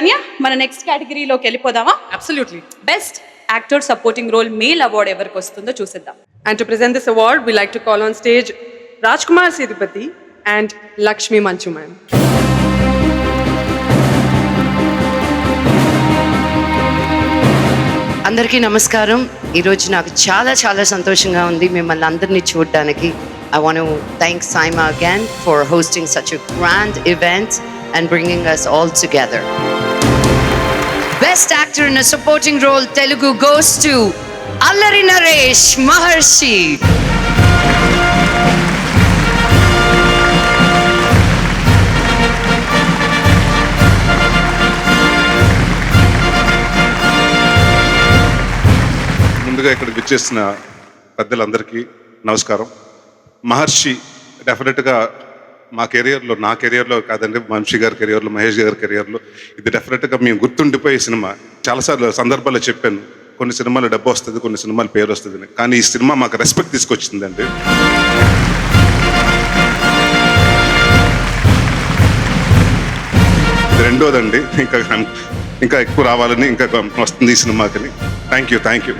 అన్య మన నెక్స్ట్ కేటగిరీలోకి వెళ్ళిపోదామా? Absolutely. Best actor supporting role male award ఎవరికి వస్తుందో చూసేద్దాం. And to present this award, we like to call on stage Rajkumar Sethupathi and Lakshmi Manchu ma'am. అందరికీ నమస్కారం. ఈరోజు నాకు చాలా చాలా సంతోషంగా ఉంది మిమ్మల్ని అందరినీ చూడడానికి. I want to thank Saima again for hosting such a grand event and bringing us all together. Best actor in a supporting role Telugu goes to Allari Naresh Maharshi. ముందుగా ఇక్కడికి వచ్చేసిన పెద్దలందరికీ నమస్కారం. మహర్షి డెఫినెట్గా మా కెరియర్లో, నా కెరియర్లో కాదండి, వంశీ గారి కెరియర్లో, మహేష్ గారి కెరియర్లో ఇది డెఫినెట్గా మేము గుర్తుండిపోయే సినిమా. చాలాసార్లు సందర్భాల్లో చెప్పాను, కొన్ని సినిమాలు డబ్బు వస్తుంది, కొన్ని సినిమాలు పేరు వస్తుంది, కానీ ఈ సినిమా మాకు రెస్పెక్ట్ తీసుకొచ్చిందండి. ఇది రెండోదండి, ఇంకా ఎక్కువ రావాలని, ఇంకా వస్తుంది ఈ సినిమాకి. Thank you.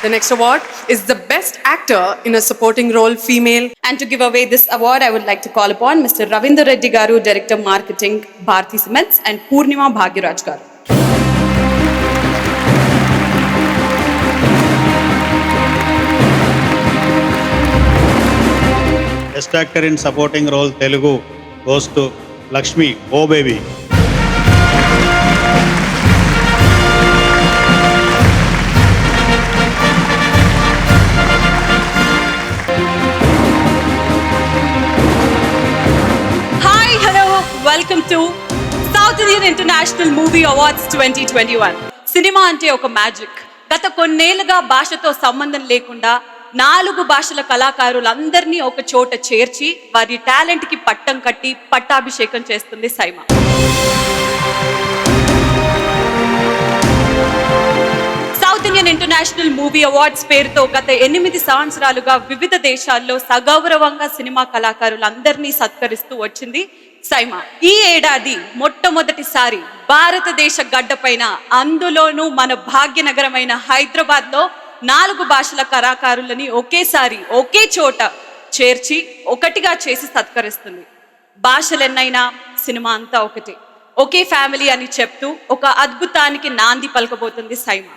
The next award is the best actor in a supporting role female. And to give away this award, I would like to call upon Mr. Ravindra Reddy Garu, Director Marketing, Bharti Cements, and Purnima Bhagyaraj Garu. Best actor in supporting role Telugu goes to Lakshmi, Oh Baby. Hi, hello, welcome to South Indian International Movie Awards 2021. Cinema అంటే ఒక magic. గత కొన్నేళ్లుగా భాషతో సంబంధం లేకుండా 4 భాషల కళాకారులందరినీ ఒక చోట చేర్చి వారి టాలెంట్కి పట్టం కట్టి పట్టాభిషేకం చేస్తుంది SIIMA. South Indian International Movie Awards పేరుతో గత 8 సంవత్సరాలుగా వివిధ దేశాల్లో సగౌరవంగా సినిమా కళాకారులందరినీ సత్కరిస్తూ వచ్చింది సైమా. ఈ ఏడాది మొట్టమొదటిసారి భారతదేశ గడ్డపైన, అందులోనూ మన భాగ్యనగరమైన హైదరాబాద్ లో 4 భాషల కళాకారులని ఒకేసారి ఒకే చోట చేర్చి ఒకటిగా చేసి సత్కరిస్తుంది. భాషలెన్నైనా సినిమా అంతా ఒకటి, ఒకే ఫ్యామిలీ అని చెప్తూ ఒక అద్భుతానికి నాంది పలకబోతుంది SIIMA.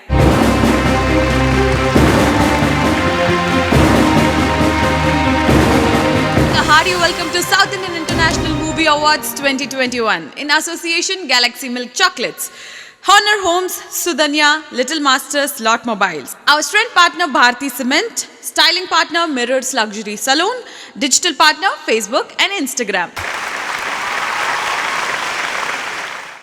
Hearty welcome to South Indian International Movie Awards 2021 in association Galaxy Milk Chocolates, Honor Homes, Sudhanya, Little Masters, Lot Mobiles. Our strength partner Bharti Cement, styling partner Mirrors Luxury Salon, digital partner Facebook and Instagram.